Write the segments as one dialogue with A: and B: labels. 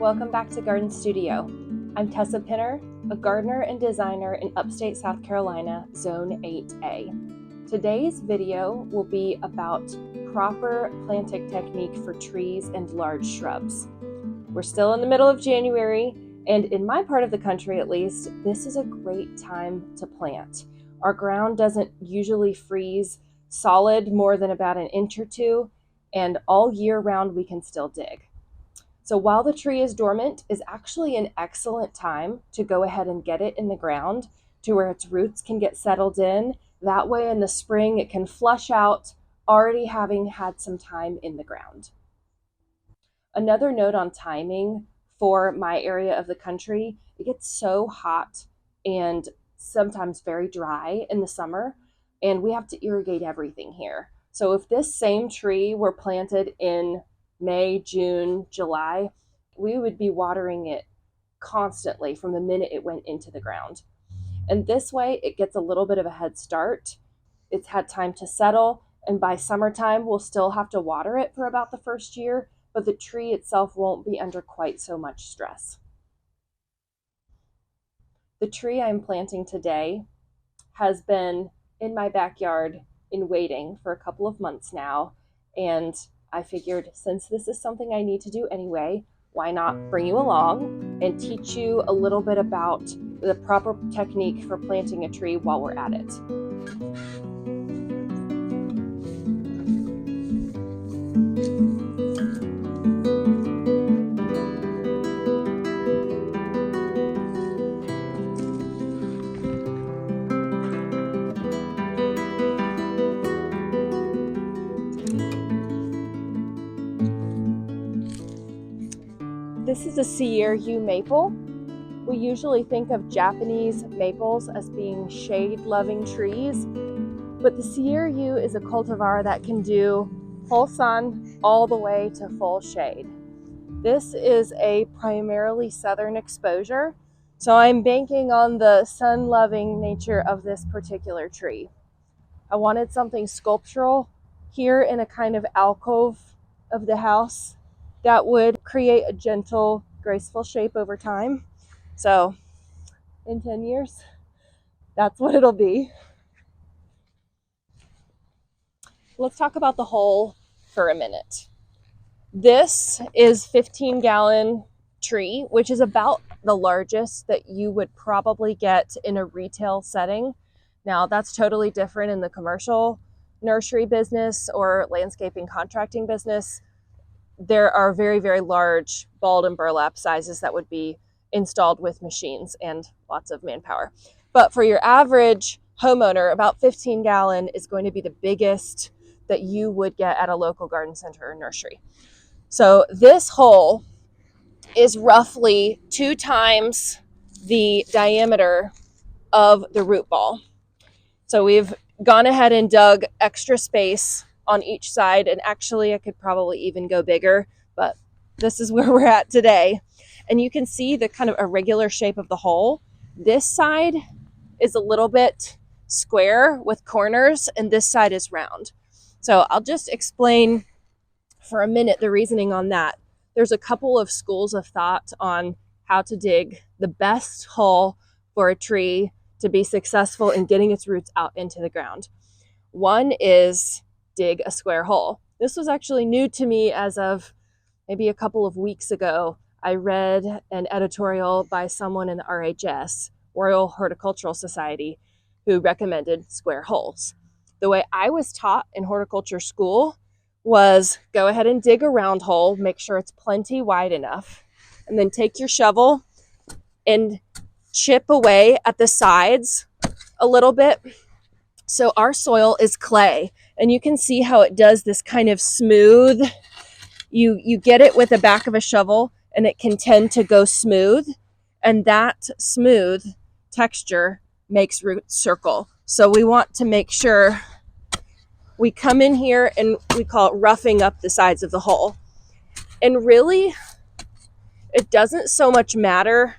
A: Welcome back to Garden Studio. I'm Tessa Pinner, a gardener and designer in upstate South Carolina, Zone 8A. Today's video will be about proper planting technique for trees and large shrubs. We're still in the middle of January, and in my part of the country at least, this is a great time to plant. Our ground doesn't usually freeze solid more than about an inch or two, and all year round we can still dig. So while the tree is dormant is actually an excellent time to go ahead and get it in the ground to where its roots can get settled in. That way in the spring it can flush out, already having had some time in the ground. Another note on timing for my area of the country, it gets so hot and sometimes very dry in the summer, and we have to irrigate everything here. So if this same tree were planted in May, June, July, we would be watering it constantly from the minute it went into the ground. And this way it gets a little bit of a head start. It's had time to settle, and by summertime we'll still have to water it for about the first year, but the tree itself won't be under quite so much stress. The tree I'm planting today has been in my backyard in waiting for a couple of months now, and I figured since this is something I need to do anyway, why not bring you along and teach you a little bit about the proper technique for planting a tree while we're at it. This is a Sierra yew maple. We usually think of Japanese maples as being shade-loving trees, but the Sierra yew is a cultivar that can do full sun all the way to full shade. This is a primarily southern exposure, so I'm banking on the sun-loving nature of this particular tree. I wanted something sculptural here in a kind of alcove of the house that would create a gentle, graceful shape over time. So in 10 years, that's what it'll be. Let's talk about the hole for a minute. This is 15-gallon tree, which is about the largest that you would probably get in a retail setting. Now that's totally different in the commercial nursery business or landscaping contracting business. There are very, very large balled and burlap sizes that would be installed with machines and lots of manpower. But for your average homeowner, about 15-gallon is going to be the biggest that you would get at a local garden center or nursery. So this hole is roughly 2 times the diameter of the root ball. So we've gone ahead and dug extra space on each side, and actually I could probably even go bigger, but this is where we're at today. And you can see the kind of irregular shape of the hole. This side is a little bit square with corners, and this side is round. So I'll just explain for a minute the reasoning on that. There's a couple of schools of thought on how to dig the best hole for a tree to be successful in getting its roots out into the ground. One is dig a square hole. This was actually new to me as of maybe a couple of weeks ago. I read an editorial by someone in the RHS, Royal Horticultural Society, who recommended square holes. The way I was taught in horticulture school was go ahead and dig a round hole, make sure it's plenty wide enough, and then take your shovel and chip away at the sides a little bit. So our soil is clay, and you can see how it does this kind of smooth. You get it with the back of a shovel and it can tend to go smooth, and that smooth texture makes roots circle. So we want to make sure we come in here and we call it roughing up the sides of the hole. And really, it doesn't so much matter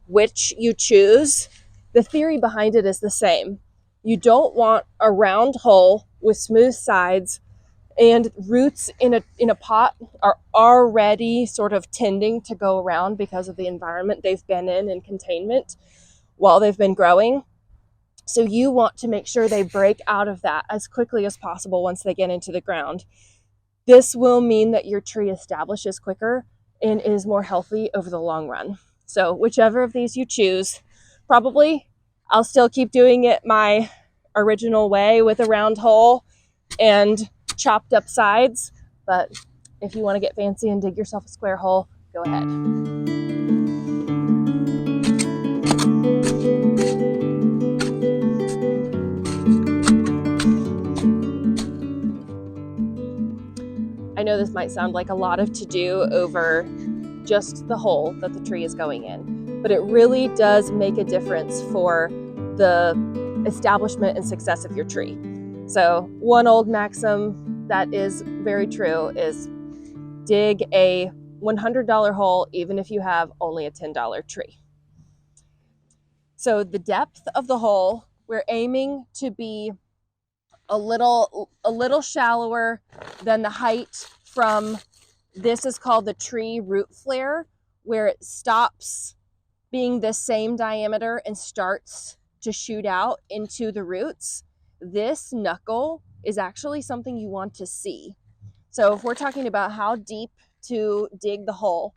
A: which you choose. The theory behind it is the same. You don't want a round hole with smooth sides And roots in a pot are already sort of tending to go around because of the environment they've been in containment while they've been growing. So you want to make sure they break out of that as quickly as possible once they get into the ground. This will mean that your tree establishes quicker and is more healthy over the long run. So whichever of these you choose, probably I'll still keep doing it my original way with a round hole and chopped up sides, but if you want to get fancy and dig yourself a square hole, go ahead. I know this might sound like a lot of to-do over just the hole that the tree is going in, but it really does make a difference for the establishment and success of your tree. So one old maxim that is very true is dig a $100 hole even if you have only a $10 tree. So the depth of the hole, we're aiming to be a little shallower than the height from, this is called the tree root flare, where it stops being the same diameter and starts to shoot out into the roots. This knuckle is actually something you want to see. So if we're talking about how deep to dig the hole,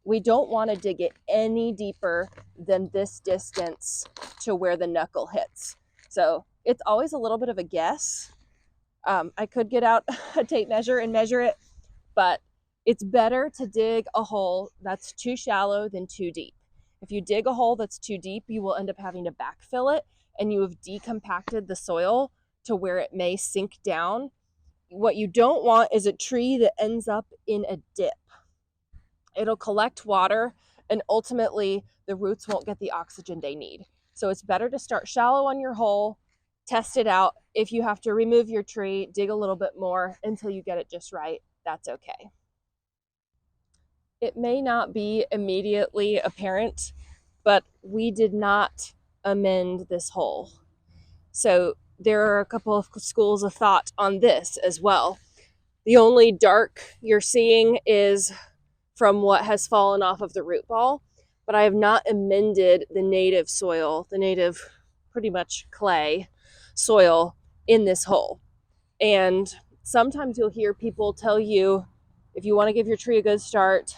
A: we don't want to dig it any deeper than this distance to where the knuckle hits. So it's always a little bit of a guess. I could get out a tape measure and measure it, but it's better to dig a hole that's too shallow than too deep. If you dig a hole that's too deep, you will end up having to backfill it, and you have decompacted the soil to where it may sink down. What you don't want is a tree that ends up in a dip. It'll collect water, and ultimately the roots won't get the oxygen they need. So it's better to start shallow on your hole, test it out. If you have to remove your tree, dig a little bit more until you get it just right. That's okay. It may not be immediately apparent, but we did not amend this hole. So there are a couple of schools of thought on this as well. The only dark you're seeing is from what has fallen off of the root ball, but I have not amended the native soil, the native pretty much clay soil in this hole. And sometimes you'll hear people tell you, if you want to give your tree a good start,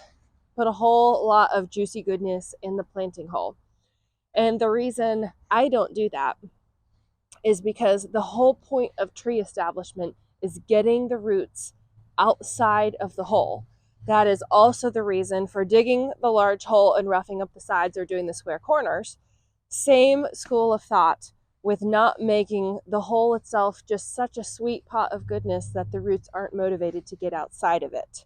A: put a whole lot of juicy goodness in the planting hole. And the reason I don't do that is because the whole point of tree establishment is getting the roots outside of the hole. That is also the reason for digging the large hole and roughing up the sides or doing the square corners. Same school of thought with not making the hole itself just such a sweet pot of goodness that the roots aren't motivated to get outside of it.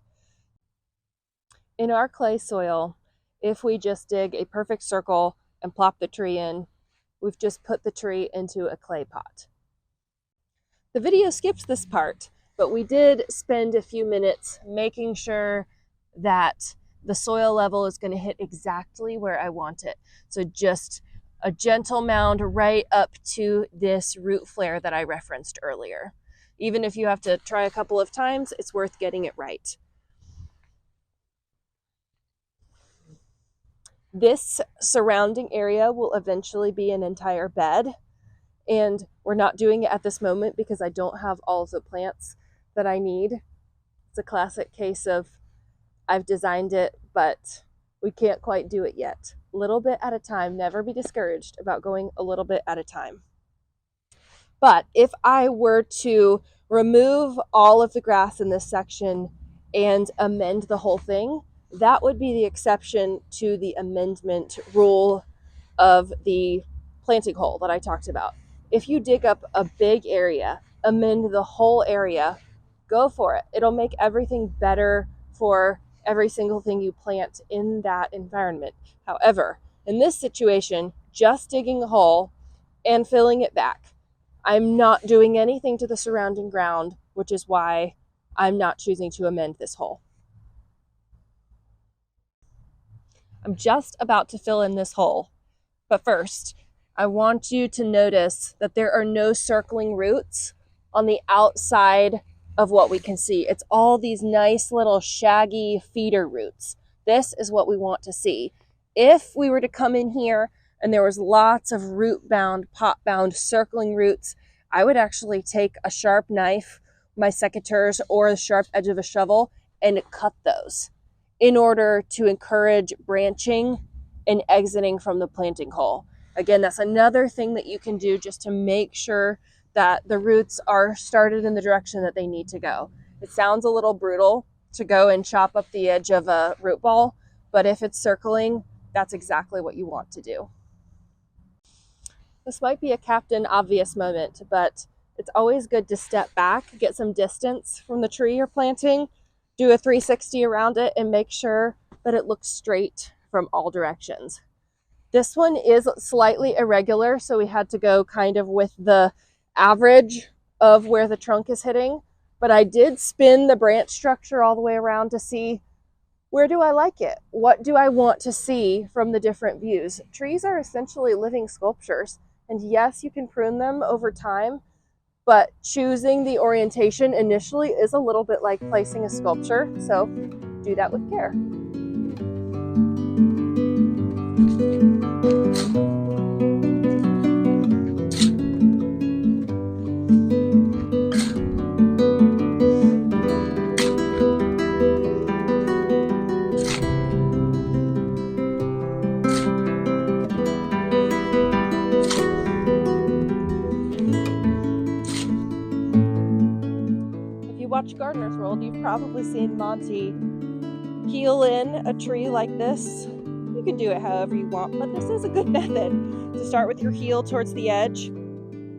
A: In our clay soil, if we just dig a perfect circle and plop the tree in, we've just put the tree into a clay pot. The video skips this part, but we did spend a few minutes making sure that the soil level is going to hit exactly where I want it. So just a gentle mound right up to this root flare that I referenced earlier. Even if you have to try a couple of times, it's worth getting it right. This surrounding area will eventually be an entire bed, and we're not doing it at this moment because I don't have all of the plants that I need. It's a classic case of I've designed it, but we can't quite do it yet. A little bit at a time. Never be discouraged about going a little bit at a time. But if I were to remove all of the grass in this section and amend the whole thing, that would be the exception to the amendment rule of the planting hole that I talked about. If you dig up a big area, amend the whole area, go for it. It'll make everything better for every single thing you plant in that environment. However, in this situation, just digging a hole and filling it back, I'm not doing anything to the surrounding ground, which is why I'm not choosing to amend this hole. I'm just about to fill in this hole, but first, I want you to notice that there are no circling roots on the outside of what we can see. It's all these nice little shaggy feeder roots. This is what we want to see. If we were to come in here and there was lots of root bound, pot bound, circling roots, I would actually take a sharp knife, my secateurs, or the sharp edge of a shovel and cut those in order to encourage branching and exiting from the planting hole. Again, that's another thing that you can do just to make sure that the roots are started in the direction that they need to go. It sounds a little brutal to go and chop up the edge of a root ball, but if it's circling, that's exactly what you want to do. This might be a Captain Obvious moment, but it's always good to step back, get some distance from the tree you're planting, do a 360 around it, and make sure that it looks straight from all directions. This one is slightly irregular, so we had to go kind of with the average of where the trunk is hitting, but I did spin the branch structure all the way around to see, where do I like it? What do I want to see from the different views? Trees are essentially living sculptures, and yes, you can prune them over time, but choosing the orientation initially is a little bit like placing a sculpture, so do that with care. Watch Gardener's World, you've probably seen Monty heel in a tree like this. You can do it however you want, but this is a good method to start with your heel towards the edge.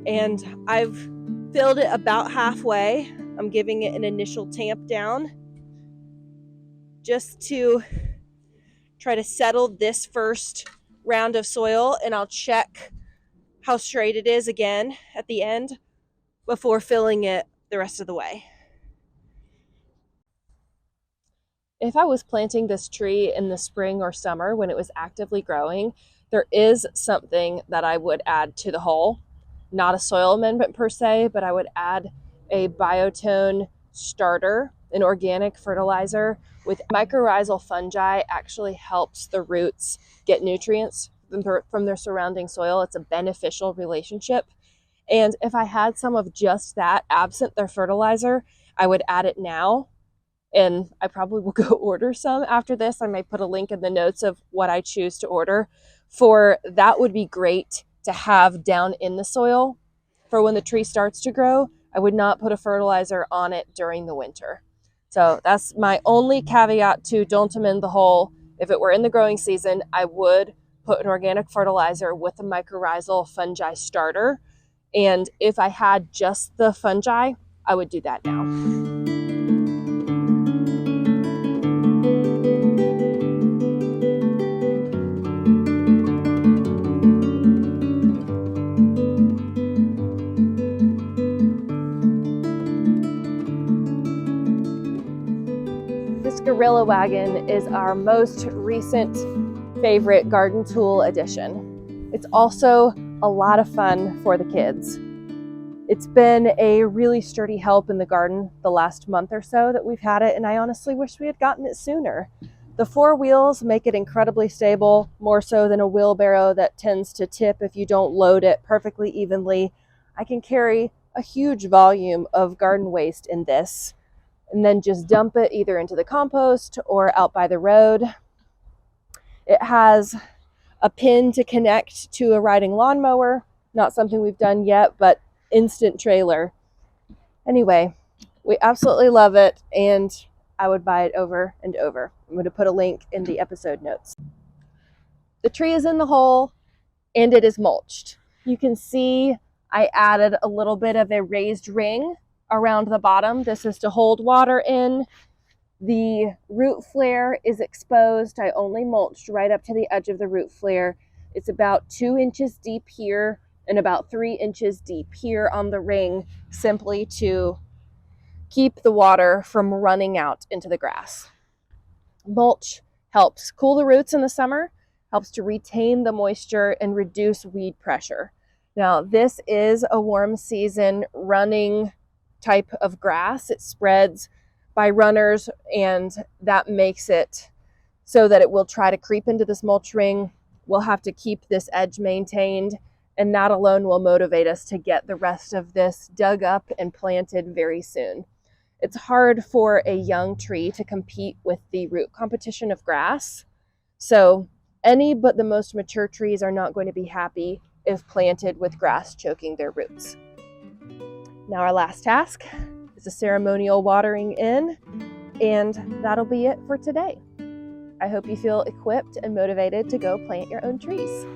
A: And I've filled it about halfway. I'm giving it an initial tamp down just to try to settle this first round of soil, and I'll check how straight it is again at the end before filling it the rest of the way. If I was planting this tree in the spring or summer when it was actively growing, there is something that I would add to the hole. Not a soil amendment per se, but I would add a biotone starter, an organic fertilizer with mycorrhizal fungi. Actually helps the roots get nutrients from their surrounding soil. It's a beneficial relationship. And if I had some of just that absent their fertilizer, I would add it now. And I probably will go order some after this. I might put a link in the notes of what I choose to order for. That would be great to have down in the soil for when the tree starts to grow. I would not put a fertilizer on it during the winter. So that's my only caveat to don't amend the hole. If it were in the growing season, I would put an organic fertilizer with a mycorrhizal fungi starter. And if I had just the fungi, I would do that now. Gorilla Wagon is our most recent favorite garden tool addition. It's also a lot of fun for the kids. It's been a really sturdy help in the garden the last month or so that we've had it, and I honestly wish we had gotten it sooner. The 4 wheels make it incredibly stable, more so than a wheelbarrow that tends to tip if you don't load it perfectly evenly. I can carry a huge volume of garden waste in this, and then just dump it either into the compost or out by the road. It has a pin to connect to a riding lawnmower. Not something we've done yet, but instant trailer. Anyway, we absolutely love it, and I would buy it over and over. I'm going to put a link in the episode notes. The tree is in the hole, and it is mulched. You can see I added a little bit of a raised ring around the bottom. This is to hold water in. The root flare is exposed. I only mulched right up to the edge of the root flare. It's about 2 inches deep here and about 3 inches deep here on the ring, simply to keep the water from running out into the grass. Mulch helps cool the roots in the summer, helps to retain the moisture and reduce weed pressure. Now, this is a warm season running type of grass. It spreads by runners, and that makes it so that it will try to creep into this mulch ring. We'll have to keep this edge maintained, and that alone will motivate us to get the rest of this dug up and planted very soon. It's hard for a young tree to compete with the root competition of grass. So any but the most mature trees are not going to be happy if planted with grass choking their roots. Now our last task is a ceremonial watering in, and that'll be it for today. I hope you feel equipped and motivated to go plant your own trees.